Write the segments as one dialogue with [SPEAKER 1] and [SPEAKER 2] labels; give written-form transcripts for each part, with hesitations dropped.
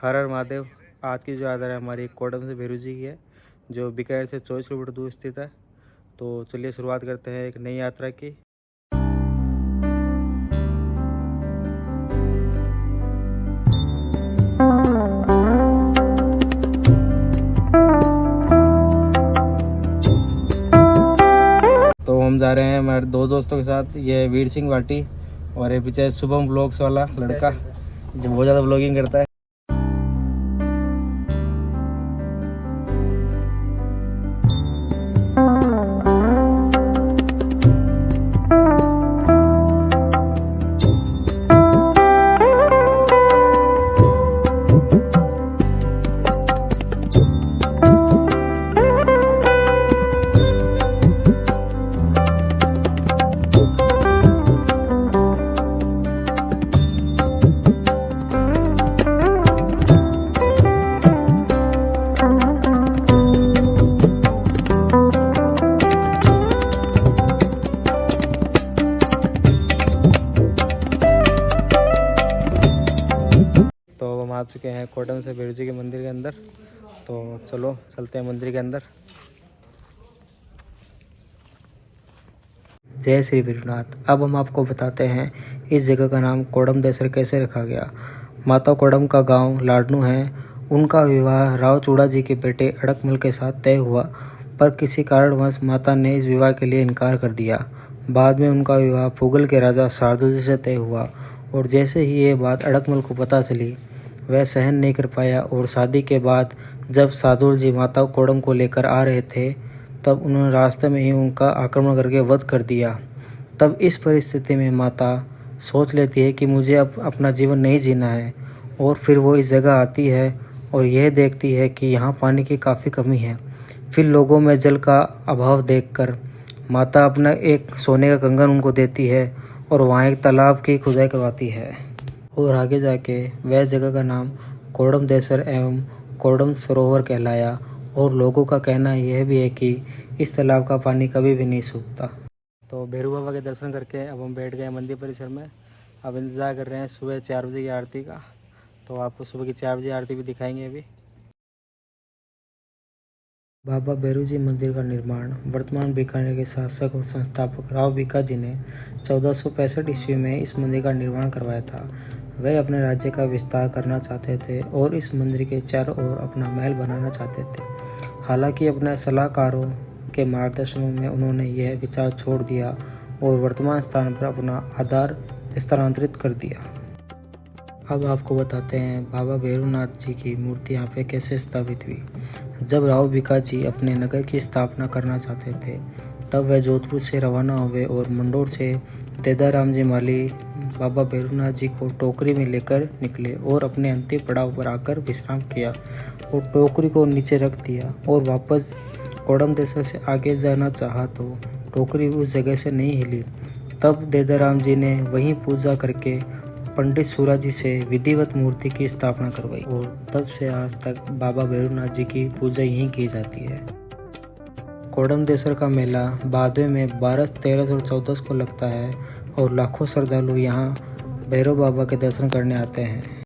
[SPEAKER 1] हर हर महादेव। आज की जो यात्रा है हमारी कोडम से भेरू जी की है, जो बीकानेर से 24 किलोमीटर दूर स्थित है। तो चलिए शुरुआत करते हैं एक नई यात्रा की। तो हम जा रहे हैं हमारे दो दोस्तों के साथ। ये वीर सिंह भाटी और ये पीछे शुभम ब्लॉग्स वाला लड़का जो बहुत ज़्यादा ब्लॉगिंग करता है। तो हम आ चुके हैं कोडम से भेरू जी के मंदिर के अंदर। तो चलो चलते हैं मंदिर के अंदर। जय श्री भैरवनाथ। अब हम आपको बताते हैं इस जगह का नाम कोडम देसर कैसे रखा गया। माता कोडम का गांव लाडनू है। उनका विवाह राव चूड़ा जी के बेटे अड़कमल के साथ तय हुआ, पर किसी कारणवश माता ने इस विवाह के लिए इनकार कर दिया। बाद में उनका विवाह पुगल के राजा शार्दुल जी से तय हुआ, और जैसे ही ये बात अड़कमल को पता चली, वह सहन नहीं कर पाया और शादी के बाद जब शार्दुल जी माता कोडम को लेकर आ रहे थे, तब उन्होंने रास्ते में ही उनका आक्रमण करके वध कर दिया। तब इस परिस्थिति में माता सोच लेती है कि मुझे अब अपना जीवन नहीं जीना है, और फिर वो इस जगह आती है और यह देखती है कि यहाँ पानी की काफ़ी कमी है। फिर लोगों में जल का अभाव देखकर माता अपना एक सोने का कंगन उनको देती है और वहाँ एक तालाब की खुदाई करवाती है, और आगे जाके वह जगह का नाम कोडम देसर एवं कोडम सरोवर कहलाया। और लोगों का कहना यह भी है कि इस तालाब का पानी कभी भी नहीं सूखता। तो भैरू बाबा के दर्शन करके अब हम बैठ गए मंदिर परिसर में। अब इंतज़ार कर रहे हैं सुबह 4 बजे की आरती का। तो आपको सुबह की 4 बजे आरती भी दिखाएंगे अभी। बाबा भैरू जी मंदिर का निर्माण वर्तमान बीकानेर के शासक और संस्थापक राव बीका जी ने 1465 ईस्वी में इस मंदिर का निर्माण करवाया था। वह अपने राज्य का विस्तार करना चाहते थे और इस मंदिर के चारों ओर अपना महल बनाना चाहते थे। हालांकि अपने सलाहकारों के मार्गदर्शन में उन्होंने यह विचार छोड़ दिया और वर्तमान स्थान पर अपना आधार स्थानांतरित कर दिया। अब आपको बताते हैं बाबा भैरवनाथ जी की मूर्ति यहाँ पे कैसे स्थापित हुई। जब राव बीका जी अपने नगर की स्थापना करना चाहते थे, तब वह जोधपुर से रवाना हुए और मंडोर से देदाराम जी माली बाबा भैरवनाथ जी को टोकरी में लेकर निकले और अपने अंतिम पड़ाव पर आकर विश्राम किया और टोकरी को नीचे रख दिया और वापस कोडम देसर से आगे जाना चाहा तो टोकरी उस जगह से नहीं हिली। तब देदाराम जी ने वहीं पूजा करके पंडित सूरा जी से विधिवत मूर्ति की स्थापना करवाई, और तब से आज तक बाबा भैरवनाथ जी की पूजा यहीं की जाती है। कोडम देसर का मेला भादवे में 12, 13 और 14 को लगता है, और लाखों श्रद्धालु यहाँ भैरव बाबा के दर्शन करने आते हैं।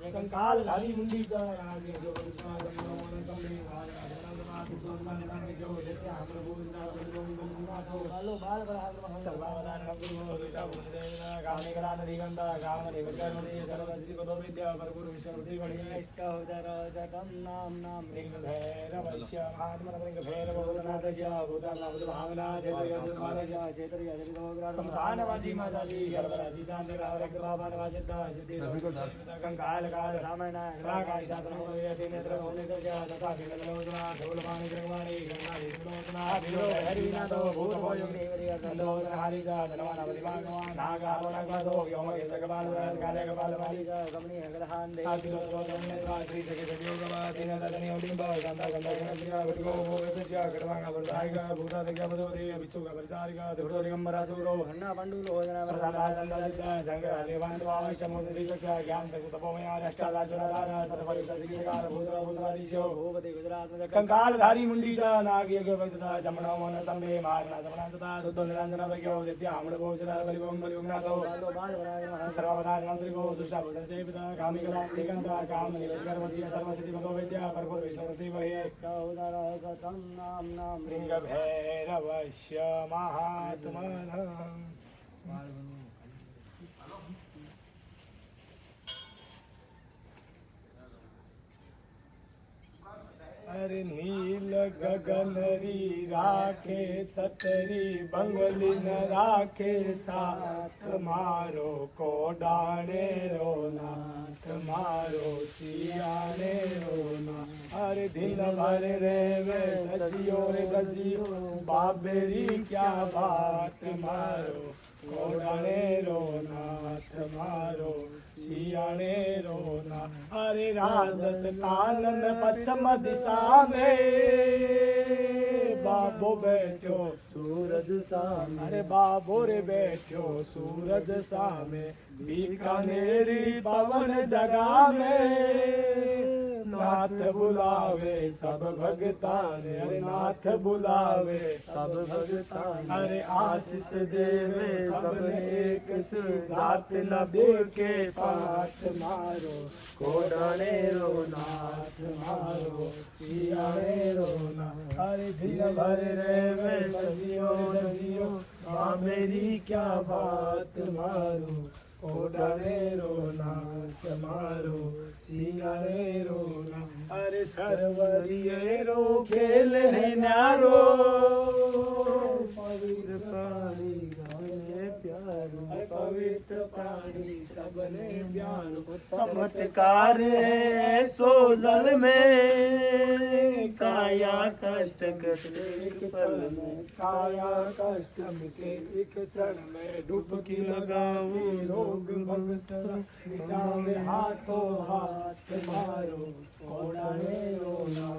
[SPEAKER 2] कंकालधारी मुंडी का कंकाल काल रामायण कंकालधारी मुंडी नाग यज्ञ जमना मन तंबे मारना जमना तथा शुद्ध निरंजन प्रज्ञो नित्य आमड़ भोजन बलिवम बलिवनाथो सर्वदा नंत्रिको दुष्टा भोजन से पिता कामी कला निकंता काम निवस्कर वसी सर्वसिद्धि भगो विद्या परपुर विष्णु श्री वहे कौदर सतम नाम नाम लिंग भैरवस्य महात्मनः अरे नील गगन री राखे छतरी बंगली न राखे छात मारो को डाणे रोना मारो सियाने रोना अरे दिन भर रे वे सजियो रे गजियो बाबेरी क्या बात मारो को डाणे रोना मारो सियाने रोना अरे राजस कानन पश्चिम दिशा में बाबो बैठो सूरज सामे अरे बाबो रे बैठो सूरज सामे बीकानेरी पवन जगा में नाथ बुलावे सब भगताने अरे नाथ बुलावे सब भगताने अरे आशीष देवे सबने एक साथ न के पाठ मारो कोडाने रो नाथ मारो सियाने रोना अरे दिन भर रे वे सजियो मेरी क्या बात मारो कोडाने रोना मारो सियाने रोना अरे सरवरिये रो खेल है नारो पवित्र प्राणी सबने प्यारो पवित्र प्राणी सबने प्यारो चमत्कार है सोजल में काया कष्ट के एक पल में काया कष्ट के एक क्षण में डुबकी लगाऊं रोग भक्त मिटावे हाथों हाथ मारो कोडाने रोना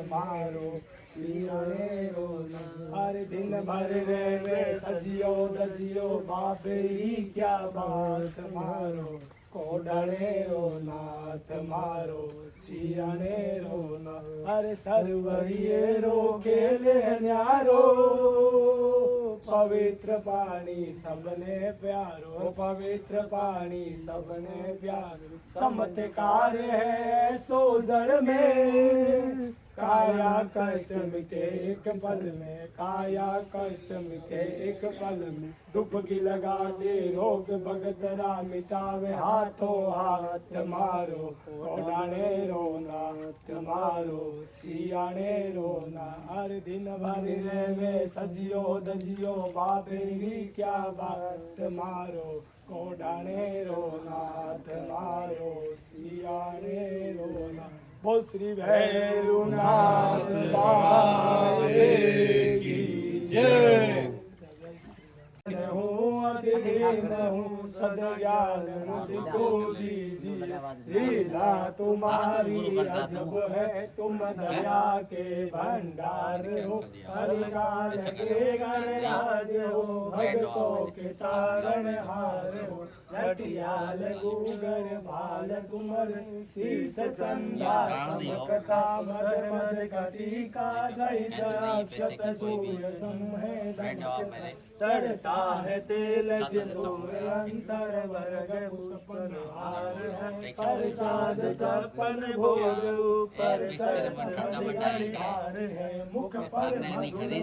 [SPEAKER 2] मारो सियाने रोना हर दिन भर रे वे सजियो दजियो बाबे ही क्या बात मारो कोडाने रोना मारो सियाने रोना अरे सर्वरिये रो खेले न्यारो पवित्र पानी सबने प्यारो पवित्र पानी सबने प्यारो चमत्कार है सोजर में काया कष्ट मिटे एक पल में काया कष्ट मिटे एक पल में डुबकी लगा दे रोग भगतरा मिटावे हाथों हाथ मारो कोडाने रोना मारो सियाने रोना हर दिन भर रे वे सजियो दजियो बाबे ही क्या बात मारो कोडाने रोना मारो सियाने रोना बोल श्री भैरवनाथ बाबा की जय। सदज्ञान मुझको दीजिए, लीला तुम्हारी अजब है, तुम दया के भंडार हो। हरिकाल के गणराज हो, भक्तों के तारणहार हो। लटियाल गुगर भाल कुमर, शीस चंदा समकता मद मद कटिका दहित अक्षत सूर्य समूह चढ़ता है तेल सिंदूर अंतर वर्ग पुष्पहार है। प्रसाद छप्पन भोग ऊपर हरिहार है। मुख पर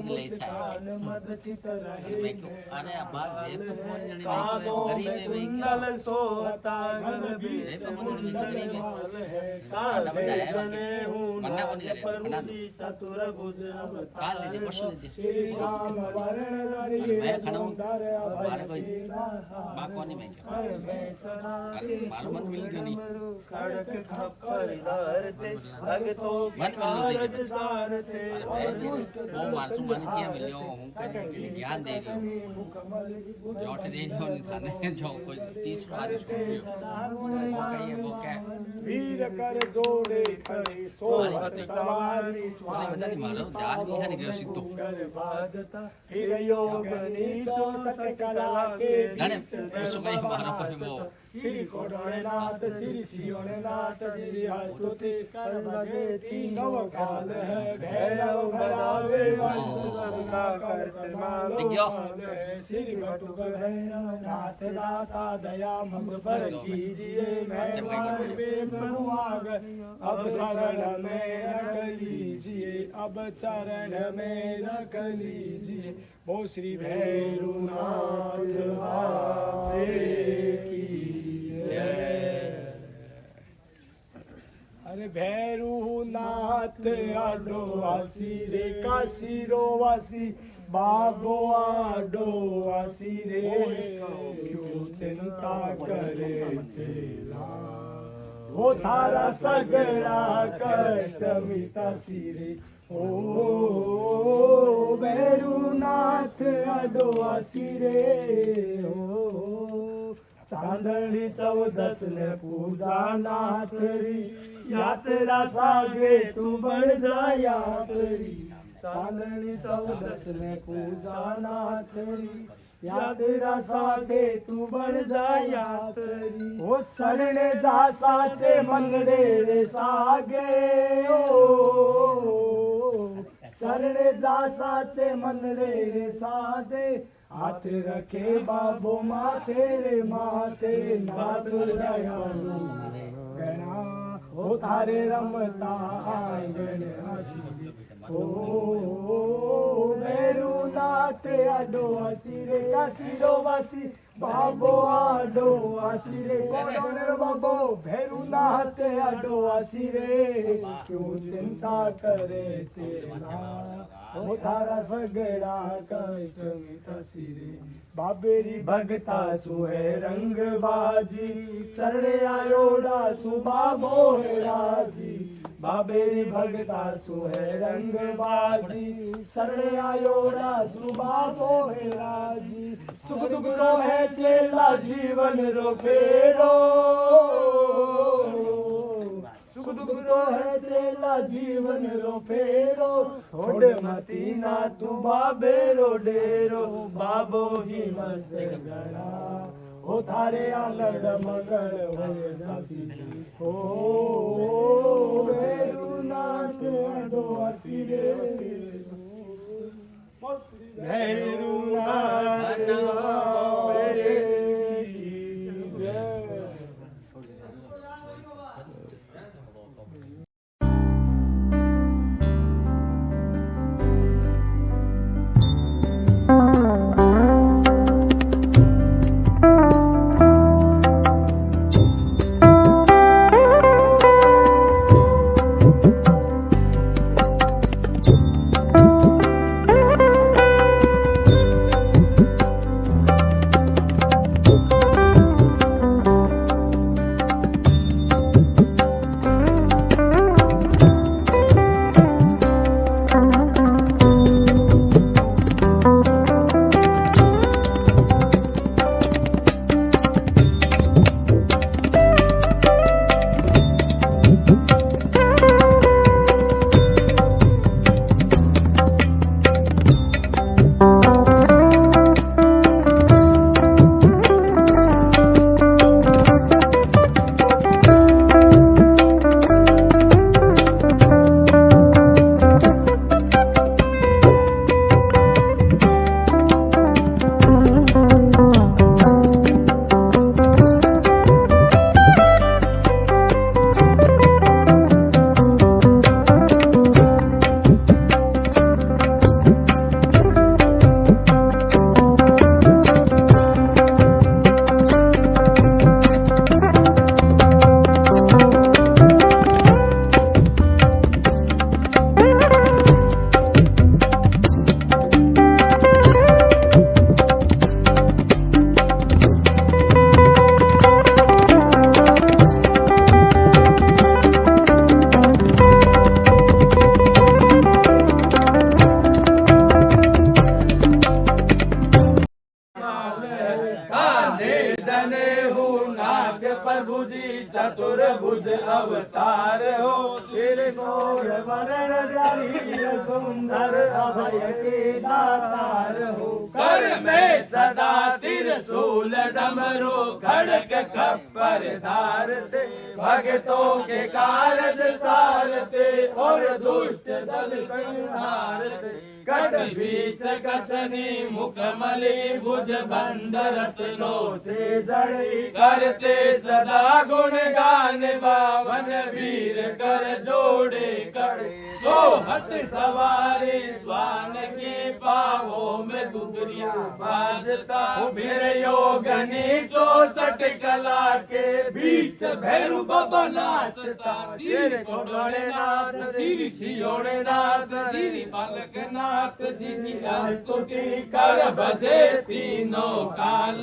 [SPEAKER 2] मुस्कान मद चित रहे, कानों में कुंडल सोहता घन बीच कुंडल माल है। काले जनेऊ नाग परुदी चतुर भुज अवतार हो। श्री श्याम वर्ण धरिए सुंदर अभय की खड़क खप्पर धारते, भक्तों के कारज सारते और दुष्ट वीर कर जोड़े खड़े सोहत सवारी स्वामी बाजता फिर योग नीचो सकला के श्री कोडनाथ श्री शिवनाथ श्री स्तुति कर लगे तीनों काल है। भैरव भरावे वंशा करत मालो श्री बटुक भैरवनाथ दाता दया मग पर कीजिए। मेहमान बेमनुआग अब शरण में रख लीजिए, अब चरण में रख लीजिए। ओ श्री भैरवनाथ बाबा की अरे भैरवनाथ आडो आसी रे काशीरो वासी बाबो आडो आसी रे। क्यों चिंता करे चेला, वो थारा सगड़ा कष्ट मिटासी रे। ओ भैरवनाथ आडो आसी रे। ओ चांदणी 14 ने पूजा नाथरी, यात्रा सागे तू बढ़ जा यात्री। चांदणी 14 ने पूजा नाथरी, यात्रा सागे तू बढ़ जा यात्री। ओ सरणे जा साचे मनडे रे सागे, ओ सरणे जा साचे मनडे रे सागे। हाथ रखे बाबो माथे रे माथे, नाथ दयालु गणा ओ थारे रमता आंगन हसी। ओ भैरवनाथ आडो आसी रे काशीरो वासी बाबो आडो आसी रे। कौन रे बाबो भैरवनाथ आडो आसी रे। क्यों चिंता करे चेला, ओ थारा सगड़ा कष्ट मिटासी रे। बाबेरी भगता सुहे रंग बाजी, सरणे आयोडा सुबाबो है राजी। बाबेरी भगता सुहे रंग बाजी, सरणे आयोडा सुबाबो है राजी। सुख दुख तो है चेला जीवन रो फेरो, सुख दुख तो है चेला जीवन रो फेरो। थोड़े मती ना तू बाबेरो डेरो, बाबो ही मस्त गणा ओ थारे आंगण मंगल होए जासी। ओ भैरवनाथ आडो आसी रे। भैरवनाथ बाबा की जय। सुंदर अभय के दातार हो। कर में सदा त्रिशूल डमरू खड़ग खप्पर धारते, भगतों के कारज सारते और दुष्ट दल संहारते। कट बीच कछनी मुखमली भुज बंद रत्नों से जड़ी, करते सदा गुण गान बावन वीर कर जोड़े कर। सोहत सवारी स्वान की पावों में दुबरिया बाजता, फिर योगनी 64 कला के बीच भैरू बाबा नाचता। सिर कोड़े नाथ सिर सियोड़े नाथ सिर बालक नाथ जी स्तुति कर बजे तीनों काल।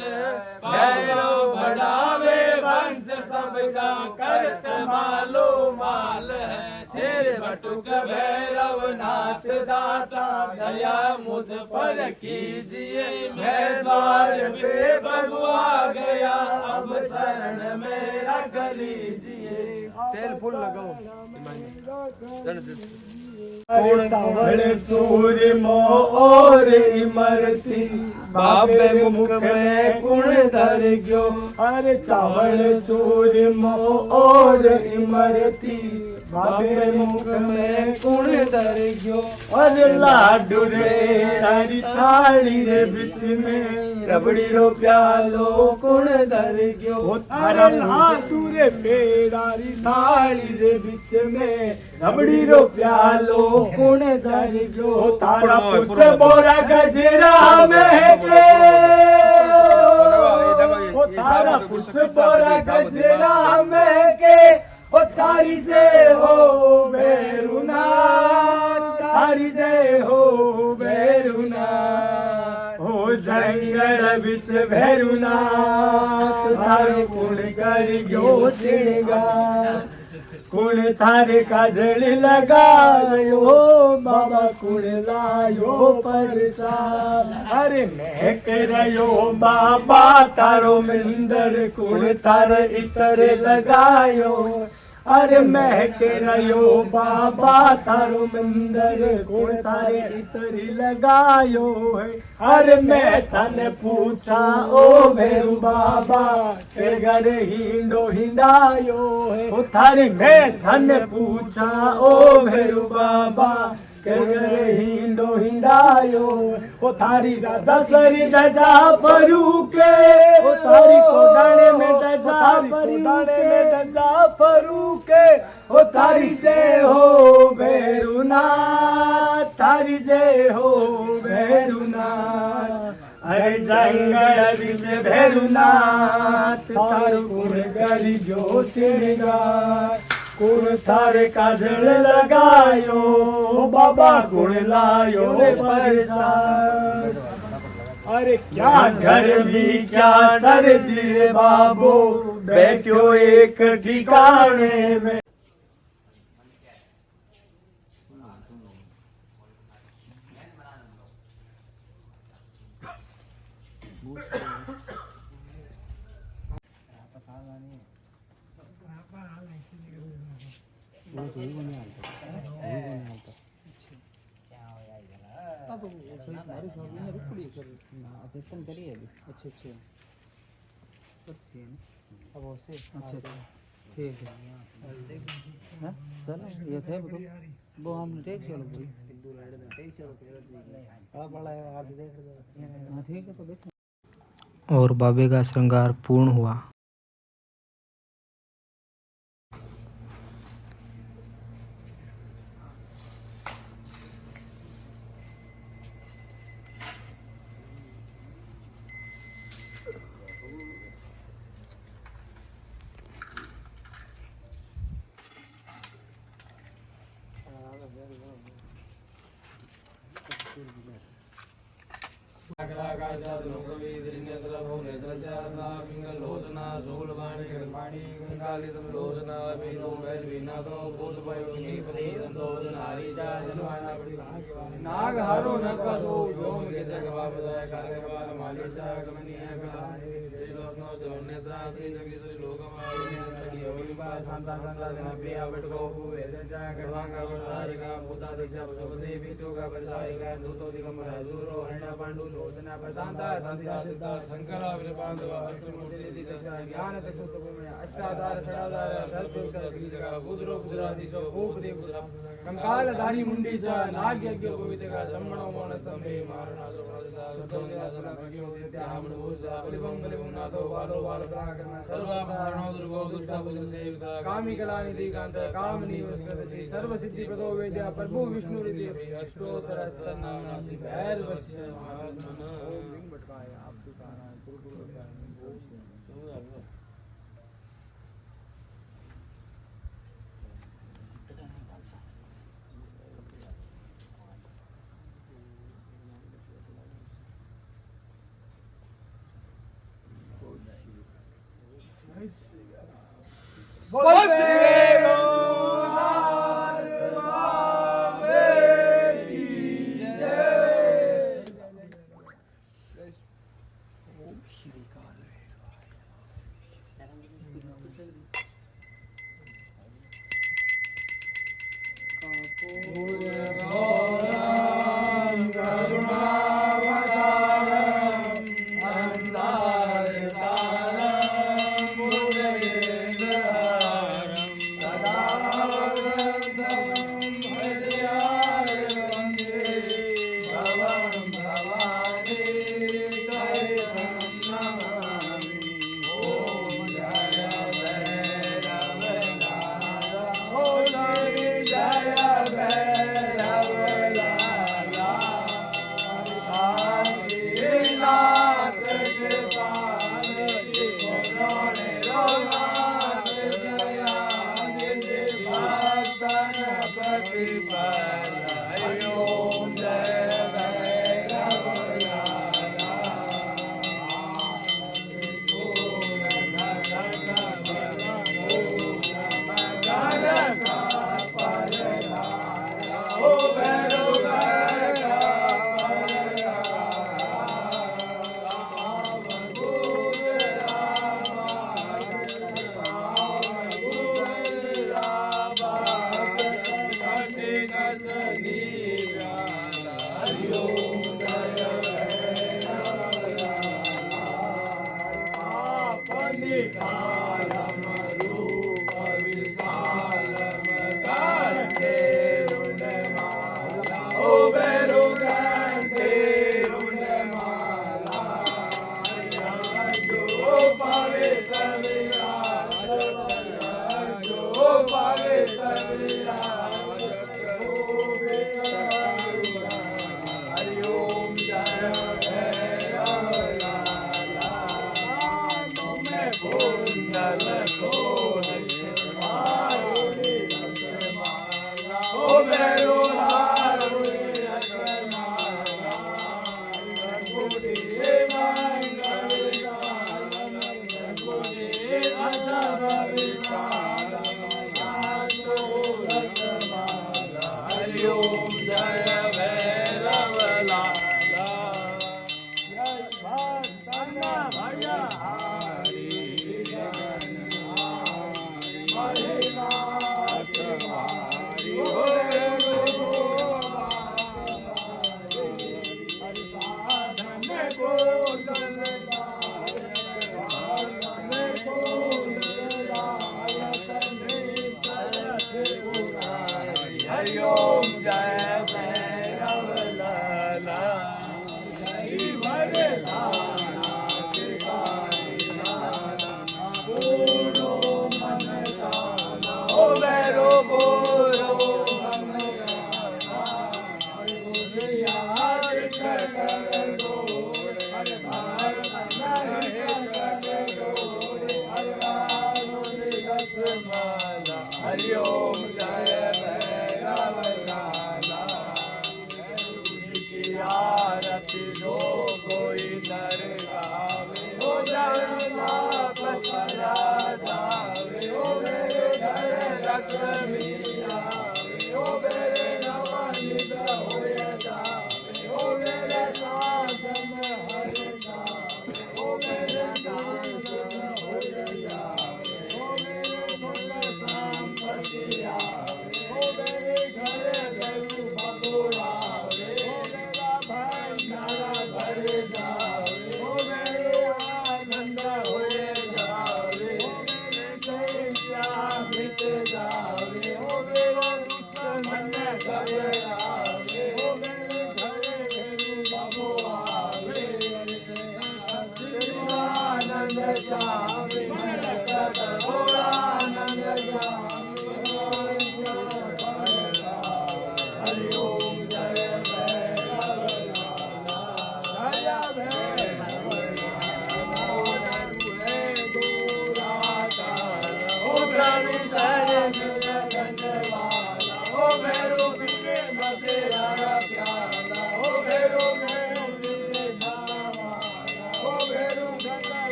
[SPEAKER 2] भैरव बढ़ावे वंश सबका करत मालो माल है। शेर बटुक भैरव नाथ दाता दया मुझ पर कीजिए। मैं द्वार पे बगुआ गया अब शरण में रख लीजिए। तेल फूल लगाओ। चावल चूरमो और इमरती, बाबे मुख में कुण धर गयो। अरे चावल चूरमो और इमरती, बाबे मुख में कुण धर गयो। अरे लाडू रे तारी थाली रे बीच में, रबड़ी रो प्यालो कुण धर गयो। अरे लाडू रे मेरी थाली रे बीच में, रबड़ी रो प्यालो कुण धर गयो। तारा पुष्प बोरा गजरा महके, ओ तारा पुष्प बोरा गजरा महके। ओ तारी जय हो भैरुनाथ, तारी जय हो भैरुनाथ। हो जंगल बिच भैरुनाथ, थारो कुण कर गयो श्रृंगार। कुण थारे काजल लगायो बाबा, कुण लायो परसाद। अरे महक रयो बाबा तारो मिंदर, कुण थारे इतर लगायो। अरे महक रयो बाबा तारो मिंदर, कुण थारे इतर लगायो है। अरे मैं तने पूछा ओ भैरू बाबा, के घर हिंडो हिंडायो है। ओ थारी मैं तने पूछा ओ भैरू बाबा, के घर हिंडो हिंडायो। ओ थारी राजा सरी दजा परू के, ओ थारी कोडाने में दजा परू के। ओ तारी जय हो भैरुनाथ, तारी जय हो भैरुनाथ। अरे जंगल बिच भैरुनाथ, तारो कुण करी जो श्रृंगार। कुण थारे काजल लगायो बाबा, कुण लायो परसाद। अरे क्या गर्मी क्या सर्दी रे बाबो, बैठो एक ठिकाने में। अच्छा ठीक है। चलो ये थे वो हमने टैक्सी वाले बोले ठीक है तो देखो।
[SPEAKER 1] और बाबे का श्रृंगार पूर्ण हुआ।
[SPEAKER 2] नाग हरो नकसो योम के जगवापदाय कार्यवाल मालिसा गमनीय का श्री लोकनो जोन्नेत्रा श्री जगदीश्वरी लोकमालिनी योगिबा शांता शांता जना प्रिया बटको वेदजा गवांगा वसारिका भूता दिशा भगवते विचोगा बसारिका दूतो दिगंबर दूरो हरणा पांडु लोचना प्रशांता शांति सिद्धा शंकर विरपांडव अष्टमूर्ति दिशा ज्ञान चक्षु सुभुमय अष्टाधार षडाधार सर्वोत्तर जगह बुद्रो बुद्रादिशो भूपति बुद्रा कंकाल धारी मुंडी च नाग यज्ञ पवित्र का ब्रह्मणो मोनस्तंभे मारणादो सतोनिदासना भगियो त्याहमण ऊर्जा बलिबं बलिबं नाथो बालो बालप्राकरण सर्वाभरणो दुर्गो दुष्टा बुद्धेवता कामी कला निधि कांत कामनी वस्त्रदति सर्व सिद्धि प्रदो वेद्य प्रभु विष्णु हृदय अष्टोत्तर स्तनामि भैरवस्य महात्मना ओम लिंग बटकाय आपकी काना गुरु गुरु
[SPEAKER 3] Oh,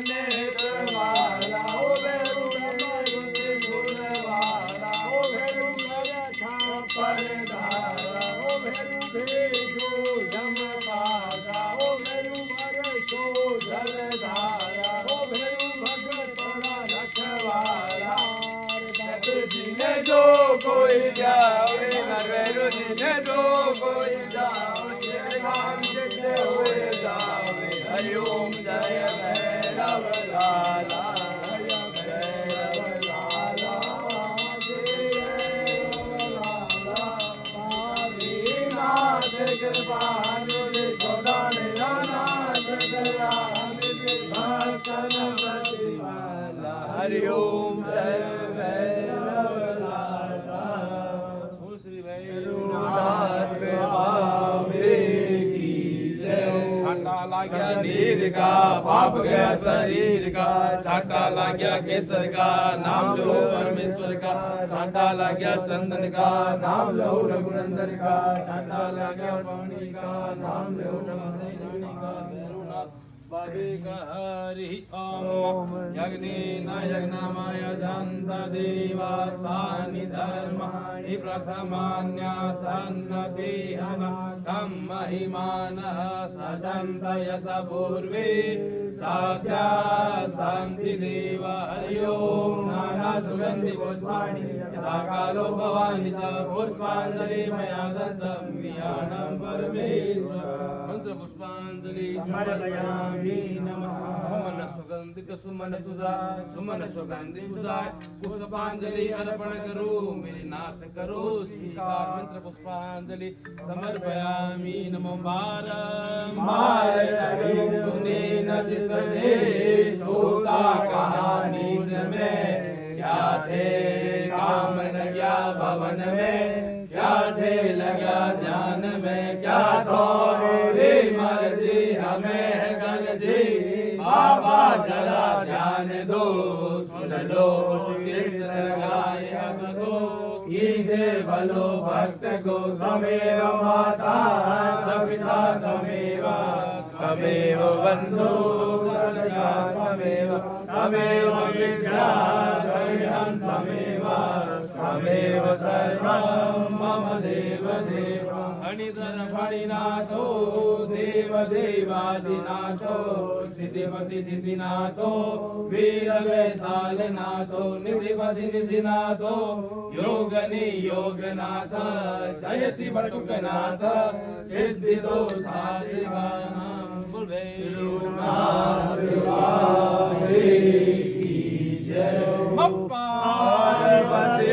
[SPEAKER 2] नेत्र वाला ओ भेरु त्रिशूल वाला ओ भेरु पर धारा ओ भेरु भेजो जमपादा ओ भेरु वर्षो जलधारा ओ भेरु भगतोरा रखवाला जिने जो कोई जावे नरवेरु जिने जो कोई जावे राम जिते हुए जावे हरि ओम जय भैरव लाला जय भैरव लाला जय भैरव लाला नाथ कृपानिधि सदा निरनाथ दयानिधि भक्तन प्रतिमाला हरि ओम जय भैरव लाला श्री भैरवनाथ बाबे की जय। छाटा लाग्या नीर का पाप गया शरीर का छाटा लाग्या केसर का नाम लो परमेश्वर का छाटा लाग्या चंदन का नाम लो रघुनंदन का छाटा लाग्या पानी का नाम लो नमः का भैरवनाथ बाबे का हरि ओम यज्ञ न यज्ञमाय जंत देवा तानि धर्माणि प्रथमान्या सन्नति कम महिमानः सजन्त यत पूर्वे साध्या शांति देवा हरि ओम नाना सुगंधि पुष्पाणि यथा कालो भवानि च पुष्पांजलि मया दत्तं विहानं परमेश्वर मंत्र पुष्पांजलि समर्पयामि नमः सुमन सुगंधित सुमन सुधा सुमन सुगंधि सुधा पुष्पांजलि अर्पण करो मेरे नाथ करो स्वीकार मंत्र पुष्पांजलि समर्पयामि नमो बारंबार सुने न जितने सोता कहानी में क्या थे काम लग्या भवन में क्या थे लगा ध्यान में क्या थोड़ी मर्जी हमें गल जी बाबा जरा ध्यान दो सुन लो कीर्तन गाय अब दो कीजे भलो भक्त को तमेव माता सविता तमेव तमेव बंधु सखा तमेव तमेव विद्याधर्यं तमेव तमेव सर्वं मम देव देव अनिधन फणिनाथो देव देवादिनाथो सिद्धिपति सिद्धिनाथो वीर वैतालनाथो निधिपति निधिनाथो योगनि योगनाथ जयति बटुकनाथ सिद्धिदो साधिवानां भैरवनाथ बाबे की जय। पार्वती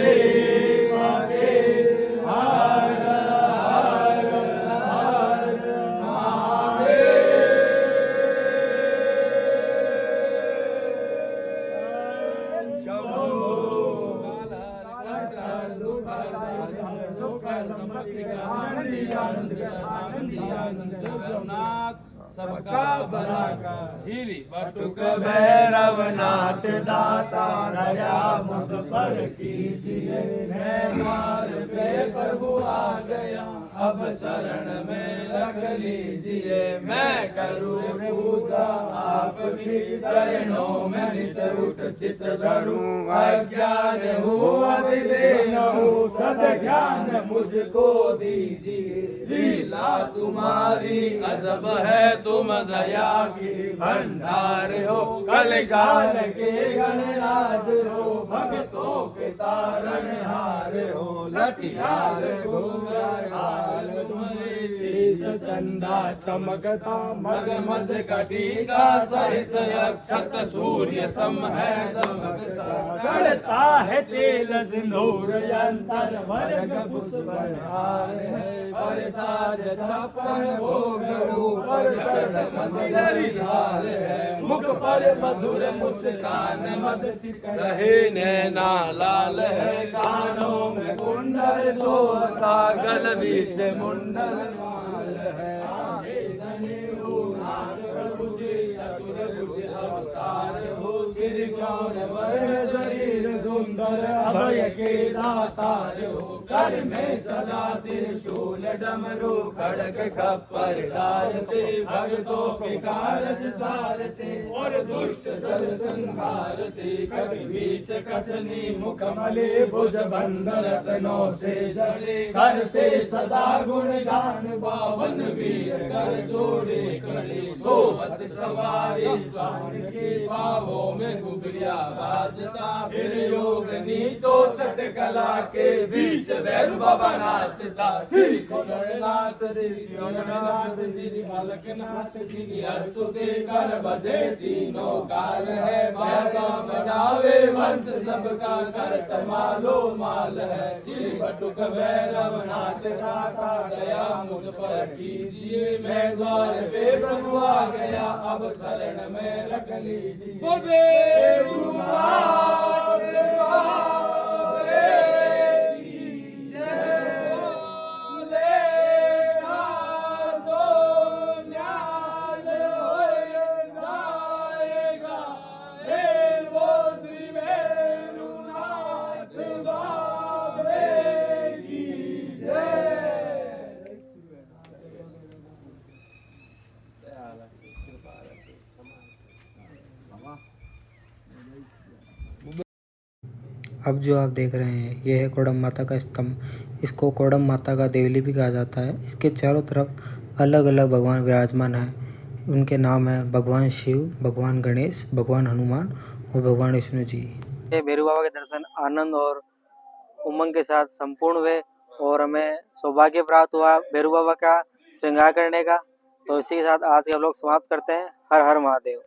[SPEAKER 2] पते हर हर हर महादेव शंभो जगन्नाथ सबका भला का श्री बटुक भैरवनाथ दाता दया मुझ पर कीजिए मैं मार पे प्रभु आ गया अब शरण में रख लीजिए मैं करूँ पूजा आपकी चरणों में नित उठ चित धरूं अज्ञान हूँ अविवेक हूँ सद ज्ञान मुझको दीजिए लीला तुम्हारी अजब है तुम दया की भंडार हो कलकाल के गणराज हो भक्तों के तारणहार हो लटियार घोरहार तुम्हारे शीश चंदा चमकता मगमद कटिका सहित अक्षत सूर्य सम है दमकता चढ़ता है तेल सिंदूर यंत्र वर्ग पुष्पहार है प्रसाद छप्पन भोग ऊपर चढ़ मंदिर हार है मुख पर मधुर मुस्कान मद रहे नैना लाल है कानों में कुंडल सोता गल बीच मुंडल माल है अवतार हो श्री शौर्य वर्ण शरीर सुंदर अभय के दातार हो कर में सदा त्रिशूल डमरू खड़ग खप्पर डालते भक्तों के कारज सारते और दुष्ट दल संहारते कवि बीच कचनी मुखमले भुज बंदर रत्नों से जड़े करते सदा गुण गान बावन वीर कर जोड़े खड़े सोवत सवारी स्वान के पावों में गुगरिया बाजता फिर योग नीतो सट कला के बीच वैर बाबा नाचता श्री गणनाथ श्री बालकनाथ श्री हस्तु के कर बजे तीनों काल है बाबा बनावे वंत सबका कर मालो माल है श्री बटुक भैरव नाथ का गया मुझ पर कीजिए मैं द्वार पे प्रभु आ गया अब शरण में रख लीजिए
[SPEAKER 1] अब जो आप देख रहे हैं यह है कोडम माता का स्तंभ। इसको कोडम माता का देवली भी कहा जाता है। इसके चारों तरफ अलग अलग भगवान विराजमान हैं। उनके नाम हैं भगवान शिव, भगवान गणेश, भगवान हनुमान और भगवान विष्णु जी। ये भैरव बाबा के दर्शन आनंद और उमंग के साथ संपूर्ण हुए और हमें सौभाग्य प्राप्त हुआ भैरव बाबा का श्रृंगार करने का। तो इसी के साथ आज के हम लोग समाप्त करते हैं। हर हर महादेव।